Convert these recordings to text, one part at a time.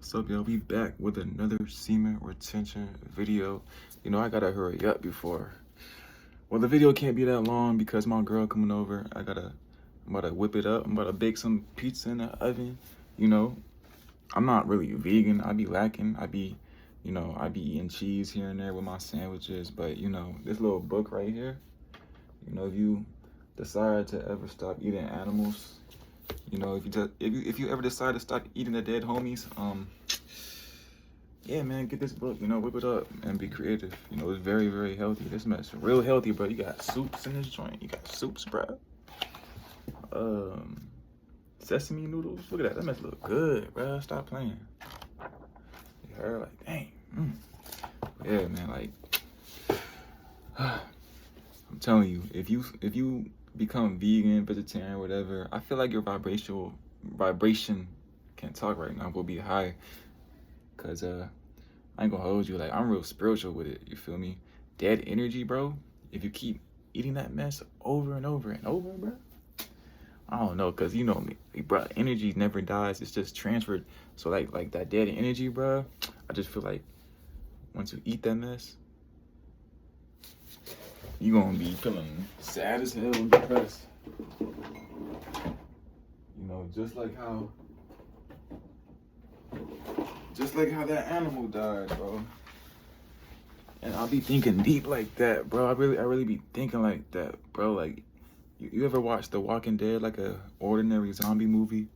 What's up, y'all? We back with another semen retention video. You know, I gotta hurry up before. Well, the video can't be that long because my girl coming over. I'm about to whip it up. I'm about to bake some pizza in the oven. You know, I'm not really vegan. I be lacking. I be eating cheese here and there with my sandwiches. But, this little book right here, if you decide to ever stop eating animals, if you ever decide to stop eating the dead homies, yeah, man, get this book, whip it up and be creative. It's very, very healthy. This mess real healthy, bro. You got soups in this joint. You got soups, bro. Sesame noodles. Look at that. That mess look good, bro. Stop playing. You heard? Like, dang. Yeah, man, like, I'm telling you, if you become vegan, vegetarian, whatever, I feel like your vibration, can't talk right now, will be high. Cause I ain't gonna hold you, like, I'm real spiritual with it, you feel me? Dead energy, bro. If you keep eating that mess over and over and over, bro, I don't know, cause you know me, bro, energy never dies, it's just transferred. So like that dead energy, bro, I just feel like once you eat that mess, you gonna be feeling sad as hell and depressed. Just like how that animal died, bro. And I'll be thinking deep like that, bro. I really be thinking like that, bro. Like, you ever watch The Walking Dead, like a ordinary zombie movie?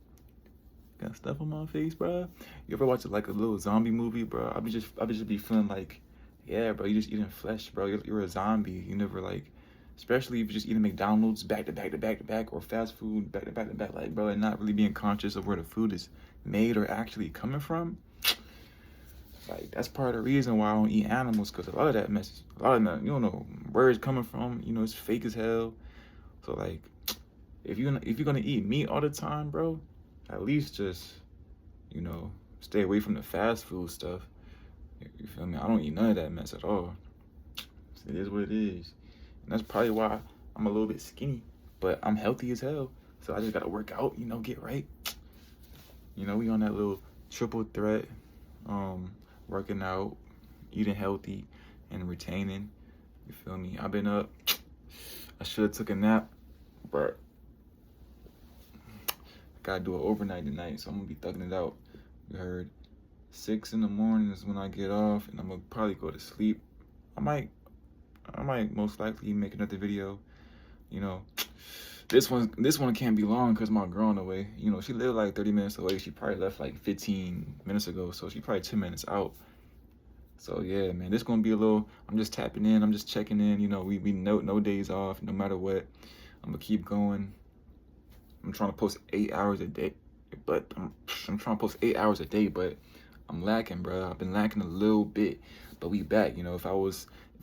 Got stuff on my face, bro. You ever watch it like a little zombie movie, bro? I be just be feeling like, yeah, bro, you just eating flesh, bro. You're a zombie. You never like, especially if you're just eating McDonald's back to back to back to back, or fast food back to back to back, like, bro, and not really being conscious of where the food is made or actually coming from. Like, that's part of the reason why I don't eat animals, because a lot of that mess, a lot of that, you don't know where it's coming from. It's fake as hell. So like, if you're gonna eat meat all the time, bro, at least just, stay away from the fast food stuff. You feel me? I don't eat none of that mess at all. It is what it is. And that's probably why I'm a little bit skinny, but I'm healthy as hell. So I just gotta work out, get right. We on that little triple threat, working out, eating healthy, and retaining. You feel me? I've been up. I should have took a nap, but I gotta do it overnight tonight, so I'm gonna be thugging it out. You heard? 6 in the morning is when I get off, and I'm gonna probably go to sleep. I might most likely make another video. This one can't be long because my girl on the way. She lived like 30 minutes away. She probably left like 15 minutes ago, so she probably 10 minutes out. So yeah, man, this gonna be a little. I'm just tapping in. I'm just checking in. We no days off, no matter what. I'm gonna keep going. I'm trying to post 8 hours a day, but I'm trying to post 8 hours a day, but I'm lacking, bro. I've been lacking a little bit, but we back. If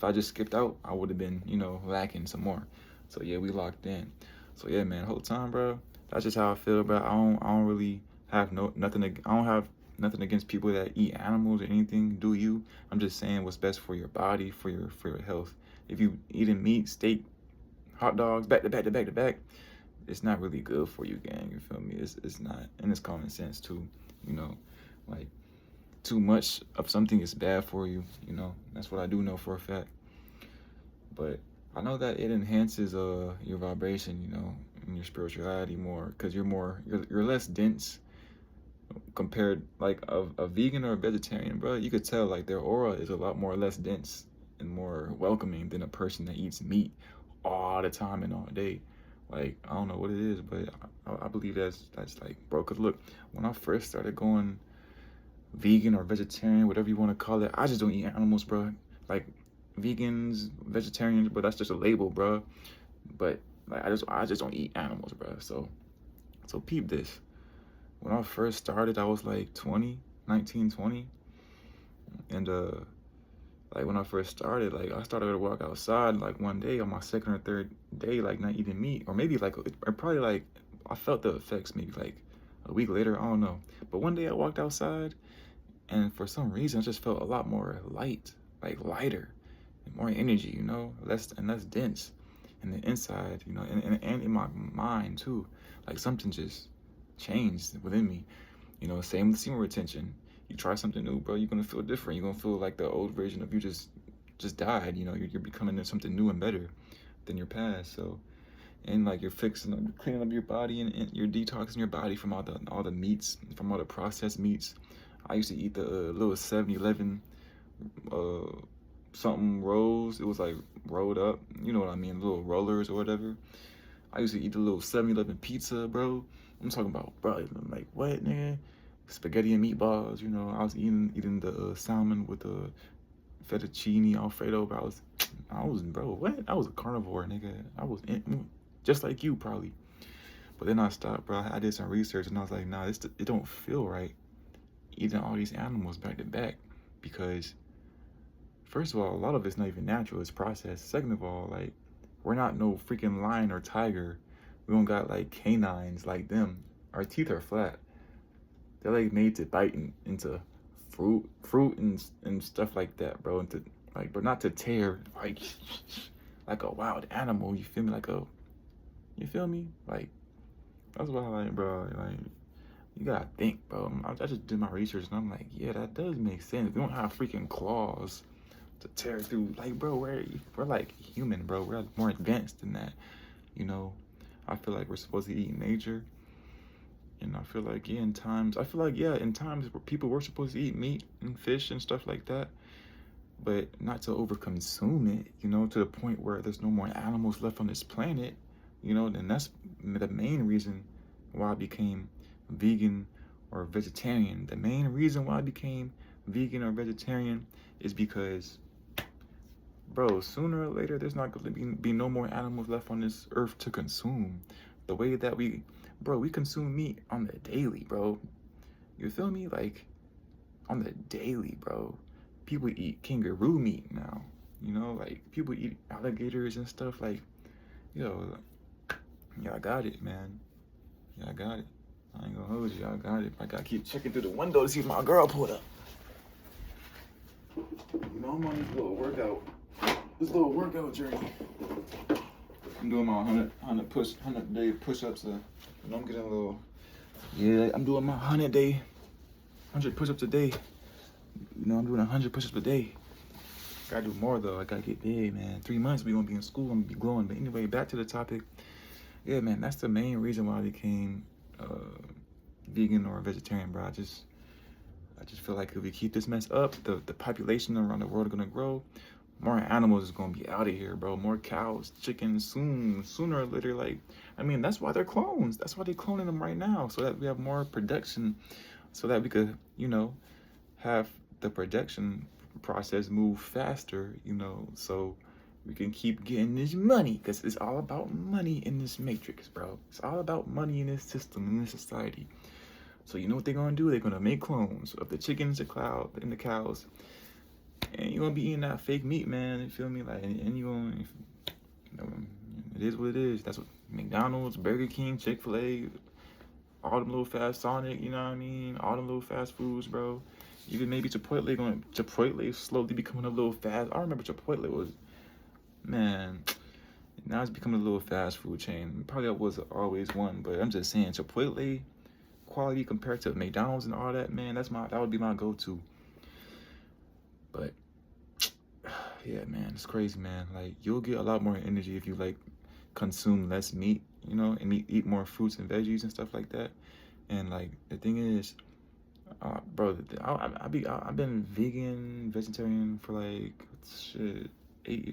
I just skipped out, I would have been, lacking some more. So yeah, we locked in. So yeah, man, whole time, bro. That's just how I feel, bro. I don't really have nothing. I don't have nothing against people that eat animals or anything. Do you? I'm just saying what's best for your body, for your health. If you eating meat, steak, hot dogs, back to back to back to back, it's not really good for you, gang. You feel me? It's not, and it's common sense too. Like, too much of something is bad for you. That's what I do know for a fact. But I know that it enhances your vibration, and your spirituality more, because you're less dense compared, like, a vegan or a vegetarian, bro. You could tell like their aura is a lot more less dense and more welcoming than a person that eats meat all the time and all day. Like, I don't know what it is, but I believe that's like, bro, because look, when I first started going vegan or vegetarian, whatever you want to call it, I just don't eat animals, bro. Like, vegans, vegetarians, but that's just a label, bro. But like, I just don't eat animals, bro. So peep this. When I first started, I was like 19, 20. And like, when I first started, like, I started to walk outside like one day on my second or third day, like, not eating meat, or maybe like, or probably like, I felt the effects maybe like a week later, I don't know. But one day I walked outside, and for some reason I just felt a lot more light, like lighter, and more energy, less dense. And the inside, and in my mind too, like something just changed within me. Same with semen retention. You try something new, bro, you're gonna feel different. You're gonna feel like the old version of you just died. You know, you're becoming something new and better than your past. So, and like you're cleaning up your body, and you're detoxing your body from all the meats, from all the processed meats. I used to eat the little 7-Eleven something rolls. It was like rolled up, you know what I mean, little rollers or whatever. I used to eat the little 7-Eleven pizza, bro. I'm talking about, bro, like what, nigga? Spaghetti and meatballs, you know. I was eating the salmon with the fettuccine alfredo, but bro, what? I was a carnivore, nigga. Just like you, probably. But then I stopped, bro. I did some research, and I was like, nah, it don't feel right eating all these animals back to back, because first of all, a lot of it's not even natural, it's processed. Second of all, like, we're not no freaking lion or tiger. We don't got like canines like them. Our teeth are flat. They're like made to bite into fruit and stuff like that, bro. Into like, but not to tear like a wild animal. You feel me? You feel me? Like, that's why, like, bro, like, you gotta think, bro. I just did my research, and I'm like, yeah, that does make sense. We don't have freaking claws to tear through. Like, bro, we're like human, bro. We're more advanced than that, you know. I feel like we're supposed to eat nature, and I feel like in times where people were supposed to eat meat and fish and stuff like that, but not to overconsume it, you know, to the point where there's no more animals left on this planet, you know. Then that's the main reason why I became vegan or vegetarian. The main reason why I became vegan or vegetarian is because, bro, sooner or later, there's not going to be no more animals left on this earth to consume. The way that we consume meat on the daily, bro. You feel me? Like, on the daily, bro. People eat kangaroo meat now. You know, like, people eat alligators and stuff. Like, yo, yeah, I got it, man. Yeah, I got it. I ain't gonna hold you. I got it. I gotta keep checking through the window to see if my girl pulled up. You know, I'm on this little workout journey. I'm doing my 100 day push-ups. You know, I'm getting a little. Yeah, I'm doing my 100 push-ups a day. You know, I'm doing 100 push-ups a day. Gotta do more though. I gotta get big, man. 3 months we gonna be in school. I'm gonna be glowing. But anyway, back to the topic. Yeah, man, that's the main reason why I became vegan or vegetarian, bro. I just feel like if we keep this mess up, the population around the world are gonna grow. More animals is gonna be out of here, bro. More cows, chickens, sooner or later. Like, I mean, that's why they're clones. That's why they're cloning them right now, so that we have more production, so that we could, you know, have the production process move faster, you know, so we can keep getting this money, because it's all about money in this matrix, bro. It's all about money in this system, in this society. So you know what they're gonna do? They're gonna make clones of the chickens, the cows, and you're gonna be eating that fake meat, man. You feel me? Like, and you gonna, you know, it is what it is. That's what McDonald's, Burger King, Chick-fil-A, all them little fast Sonic, you know what I mean? All them little fast foods, bro. Even maybe Chipotle slowly becoming a little fast. I remember Chipotle was, man, now it's becoming a little fast food chain. Probably was always one, but I'm just saying, Chipotle quality compared to McDonald's and all that, man, that would be my go-to. But yeah, man, it's crazy, man. Like, you'll get a lot more energy if you like consume less meat, you know, and eat more fruits and veggies and stuff like that. And like, the thing is, bro, I've been vegan, vegetarian for like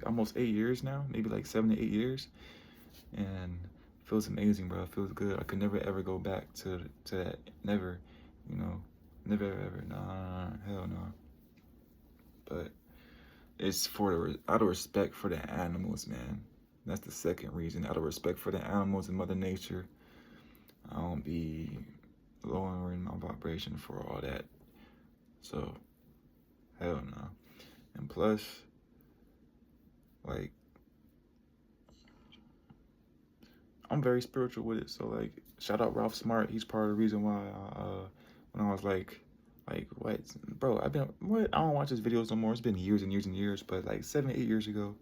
almost 8 years now, maybe like 7 to 8 years, and it feels amazing, bro. It feels good. I could never ever go back to that. Never, you know, never ever. Nah, hell no. But it's out of respect for the animals, man. That's the second reason. Out of respect for the animals and Mother Nature, I don't be lowering my vibration for all that. So, hell no. And plus, like, I'm very spiritual with it. So, like, shout out Ralph Smart. He's part of the reason why when I was like, what, bro? I don't watch his videos no more. It's been years and years and years. But like 7, 8 years ago,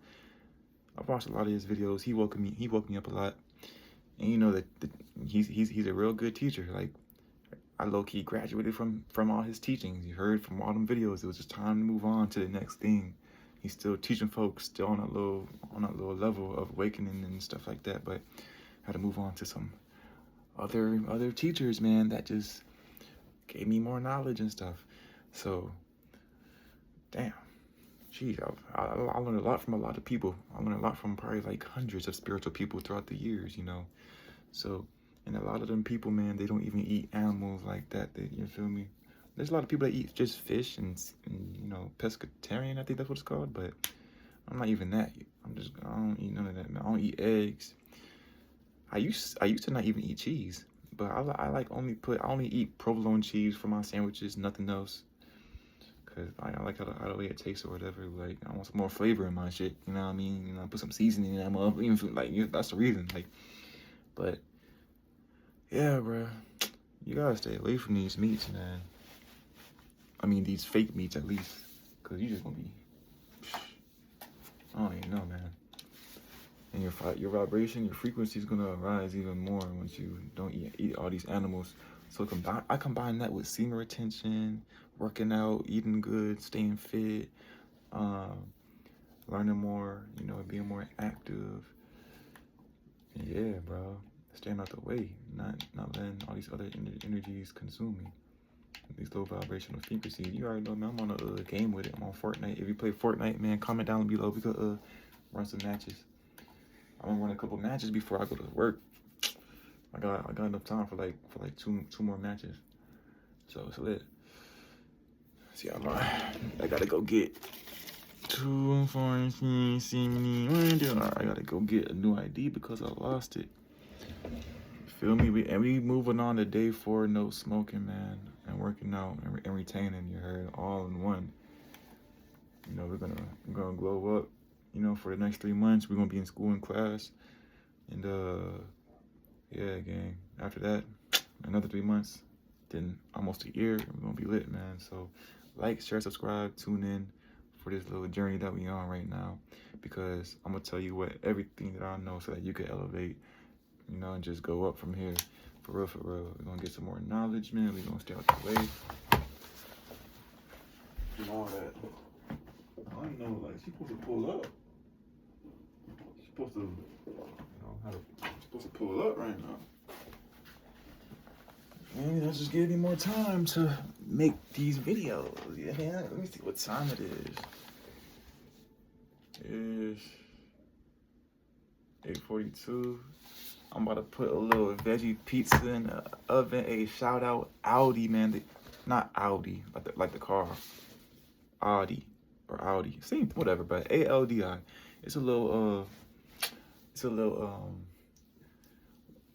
I've watched a lot of his videos. He woke me up a lot. And you know that he's a real good teacher. Like, I low-key graduated from all his teachings. You heard from all them videos. It was just time to move on to the next thing. He's still teaching folks, still on that little level of awakening and stuff like that. But I had to move on to some other teachers, man, that just gave me more knowledge and stuff. So, damn. Geez, I learned a lot from a lot of people. I learned a lot from probably like hundreds of spiritual people throughout the years, you know. So, and a lot of them people, man, they don't even eat animals like that. You feel me? There's a lot of people that eat just fish and you know, pescatarian, I think that's what it's called. But I'm not even that. I don't eat none of that, man. I don't eat eggs. I used to not even eat cheese. But I only eat provolone cheese for my sandwiches, nothing else. Cause I like how the way it tastes or whatever. Like I want some more flavor in my shit. You know what I mean? You know, put some seasoning in that motherfucker. Even like that's the reason. Like, but yeah, bro, you gotta stay away from these meats, man. I mean, these fake meats at least, cause you just gonna be. I don't even know, man. And your vibration, your frequency is gonna rise even more once you don't eat all these animals. So I combine that with semen retention, working out, eating good, staying fit, learning more, you know, being more active. And yeah, bro, staying out the way, not letting all these other energies consume me. These low vibrational frequencies. You already know, man. I'm on a game with it. I'm on Fortnite. If you play Fortnite, man, comment down below. We could run some matches. I'm gonna run a couple matches before I go to work. I got enough time for like two more matches. So it's lit. See, I gotta go get 2, 4, 3, 7, I gotta go get a new ID because I lost it. Feel me? We moving on to day 4, no smoking, man, and working out and retaining. You heard, all in one. You know, we're gonna glow up. You know, for the next 3 months, we're gonna be in school and class, and yeah, gang. After that, another 3 months, then almost a year, we're gonna be lit, man. So, like, share, subscribe, tune in for this little journey that we on right now, because I'm gonna tell you everything that I know so that you can elevate, you know, and just go up from here. For real, we're gonna get some more knowledge, man. We're gonna stay out the way. And all that. I don't know, like, she's supposed to pull up. She's supposed to, you know, supposed to pull up right now. Maybe that's just giving me more time to make these videos. Yeah, let me see what time it is. It's 8:42. I'm about to put a little veggie pizza in the oven. A shout out Audi, man. Not Audi, like the car. Audi or Audi, same whatever, but ALDI. It's a little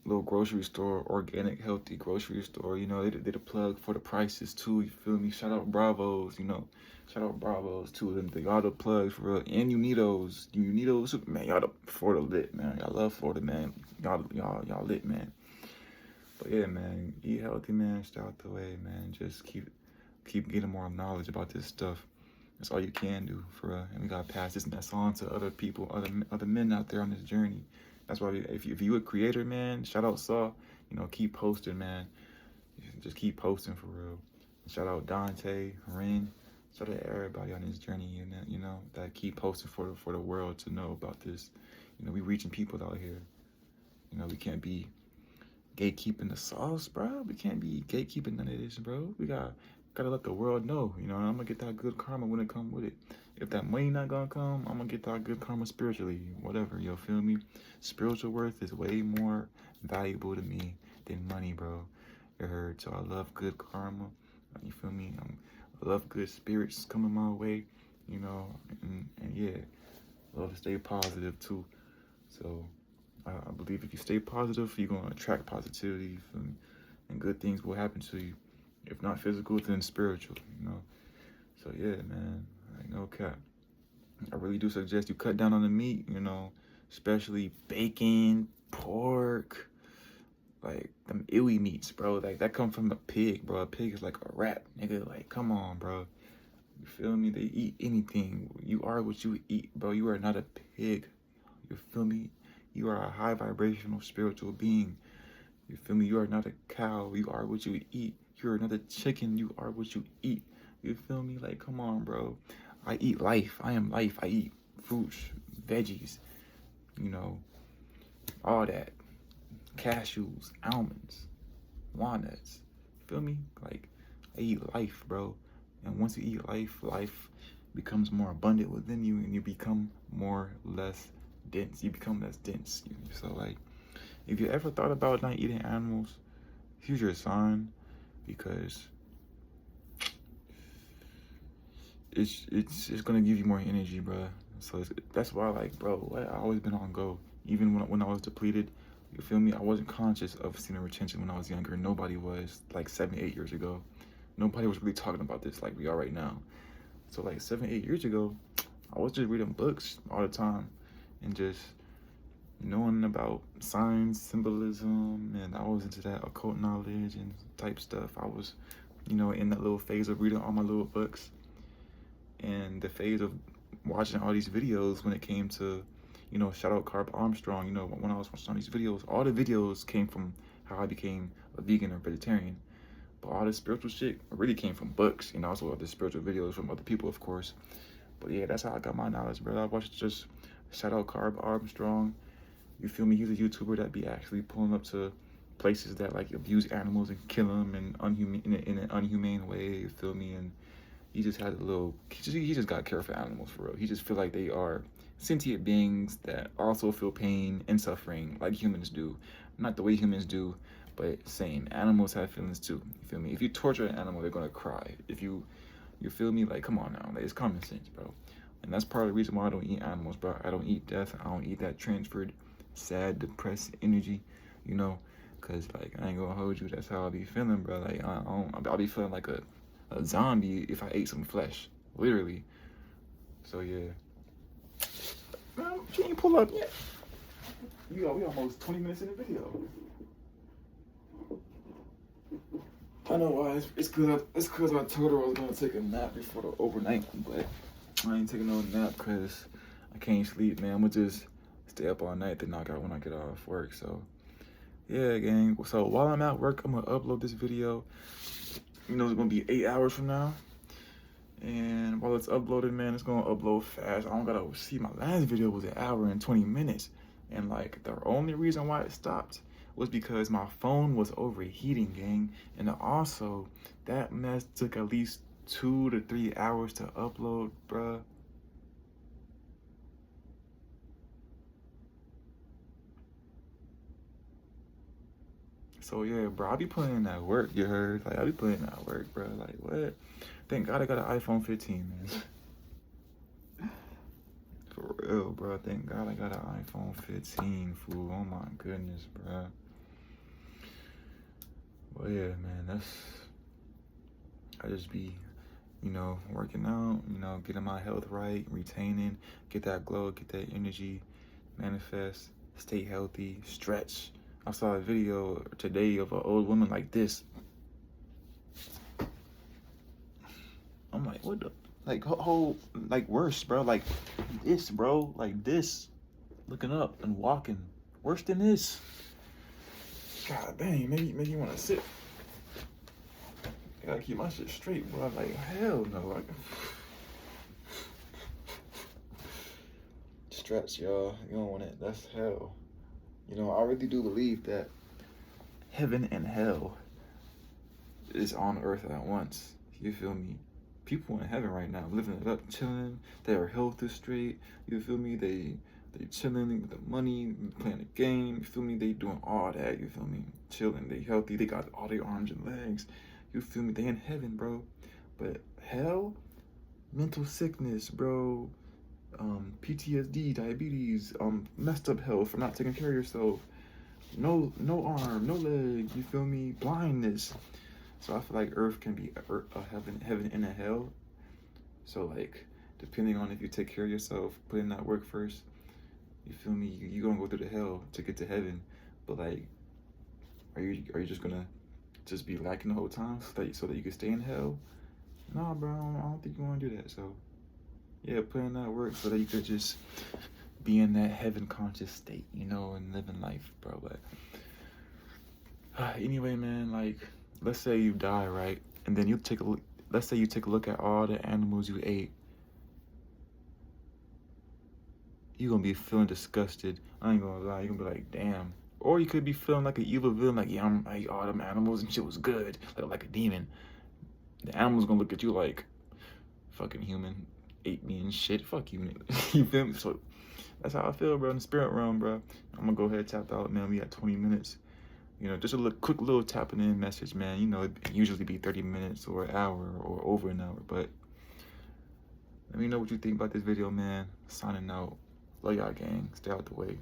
little grocery store, organic, healthy grocery store. You know, they did a plug for the prices too. You feel me? Shout out Bravos. You know, shout out Bravos too. They got the plugs for real. And Unidos, man. Y'all the Florida lit, man. Y'all love Florida, man. Y'all lit, man. But yeah, man, eat healthy, man. Stay out the way, man. Just keep getting more knowledge about this stuff. That's all you can do, for real. And we gotta pass this mess on to other people, other men out there on this journey. That's why if you a creator, man, shout out Saw. You know, keep posting, man. Just keep posting, for real. Shout out Dante, Ren. Shout out everybody on this journey, you know, that keep posting for the world to know about this. You know, we reaching people out here. You know, we can't be gatekeeping the sauce, bro. We can't be gatekeeping none of this, bro. We gotta let the world know, you know, and I'm gonna get that good karma when it come with it. If that money not gonna come, I'm gonna get that good karma spiritually, whatever, you feel me? Spiritual worth is way more valuable to me than money, bro. You heard? So I love good karma, you feel me? I love good spirits coming my way, you know, and yeah, love to stay positive too. So I believe if you stay positive, you're gonna attract positivity, you feel me? And good things will happen to you. If not physical, then spiritual, you know? So yeah, man, like no cap. I really do suggest you cut down on the meat, you know, especially bacon, pork, like them illy meats, bro. Like that come from a pig, bro. A pig is like a rat, nigga. Like, come on, bro. You feel me? They eat anything. You are what you eat, bro. You are not a pig. You feel me? You are a high vibrational spiritual being. You feel me? You are not a cow. You are what you eat. You're another chicken. You are what you eat. You feel me? Like, come on, bro. I eat life. I am life. I eat fruits, veggies, you know, all that. Cashews, almonds, walnuts. Feel me? Like, I eat life, bro. And once you eat life, life becomes more abundant within you, and you become less dense. You become less dense. So, like, if you ever thought about not eating animals, here's your sign, because it's gonna give you more energy, bro. So that's why, like, bro, I always been on go. Even when I was depleted, you feel me? I wasn't conscious of semen retention when I was younger. Nobody was, like 7, 8 years ago. Nobody was really talking about this like we are right now. So like 7, 8 years ago, I was just reading books all the time and just knowing about signs, symbolism, and I was into that occult knowledge and type stuff. I was, in that little phase of reading all my little books and the phase of watching all these videos when it came to, shout out Carp Armstrong. When I was watching all these videos, all the videos came from how I became a vegan or vegetarian. But all this spiritual shit really came from books, also other spiritual videos from other people, of course. But yeah, that's how I got my knowledge, bro. I watched just shout out Carp Armstrong. You feel me? He's a YouTuber that be actually pulling up to places that like abuse animals and kill them in an unhumane way. You feel me? And he just has a little. He just got care for animals for real. He just feel like they are sentient beings that also feel pain and suffering like humans do. Not the way humans do, but same. Animals have feelings too. You feel me? If you torture an animal, they're gonna cry. If you feel me? Like, come on now. Like, it's common sense, bro. And that's part of the reason why I don't eat animals, bro. I don't eat death. I don't eat that transferred, sad, depressed energy, Cause like I ain't gonna hold you. That's how I be feeling, bro. Like I'll be feeling like a zombie if I ate some flesh, literally. So yeah. Man, she ain't pull up yet. We almost 20 minutes in the video. I know why. It's cause I told her I was gonna take a nap before the overnight, but I ain't taking no nap because I can't sleep, man. I'm gonna just stay up all night to knock out when I get off work. So yeah, gang. So while I'm at work, I'm gonna upload this video. It's gonna be 8 hours from now. And while it's uploaded, man, it's gonna upload fast. I don't gotta see, my last video was 1 hour and 20 minutes. And like the only reason why it stopped was because my phone was overheating, gang. And also that mess took at least 2 to 3 hours to upload, bruh. So yeah, bro, I be putting in that work, you heard? Like, I be putting in that work, bro. Like, what? Thank God I got an iPhone 15, man. For real, bro. Thank God I got an iPhone 15, fool. Oh my goodness, bro. Well, yeah, man, I just be, working out, getting my health right, retaining, get that glow, get that energy, manifest, stay healthy, stretch. I saw a video today of an old woman like this. I'm like, what the? Like, whole, like, worse, bro. Like, this, bro. Like, this. Looking up and walking. Worse than this. God dang, maybe you want to sit. I gotta keep my shit straight, bro. Like, hell no. Like, stretch, y'all. You don't want it. That's hell. I really do believe that heaven and hell is on earth at once. You feel me? People in heaven right now, living it up, chilling. Their health is straight. You feel me? They chilling with the money, playing the game. You feel me? They doing all that. You feel me? Chilling. They healthy. They got all their arms and legs. You feel me? They in heaven, bro. But hell, mental sickness, bro. PTSD, diabetes, messed up health for not taking care of yourself. No arm, no leg. You feel me? Blindness. So I feel like Earth can be a heaven and a hell. So like, depending on if you take care of yourself, put in that work first, you feel me? You gonna go through the hell to get to heaven. But like, are you just gonna just be lacking the whole time so that you can stay in hell? Nah, bro. I don't think you wanna do that. So yeah, put in that work so that you could just be in that heaven conscious state, and living life, bro. But anyway, man, like, let's say you die, right? And then you take a look, let's say you take a look at all the animals you ate. You're gonna be feeling disgusted. I ain't gonna lie, you're gonna be like, damn. Or you could be feeling like an evil villain, like, yeah, I ate all them animals and shit was good, like a demon. The animal's gonna look at you like, fucking human, ate me and shit. Fuck you, nigga. You feel me? So that's how I feel, bro. In the spirit realm, bro. I'm gonna go ahead tap out, man. We got 20 minutes. You know, just a quick little tapping in message, man. You know, it usually be 30 minutes or an hour or over an hour, but let me know what you think about this video, man. Signing out. Love y'all, gang. Stay out the way.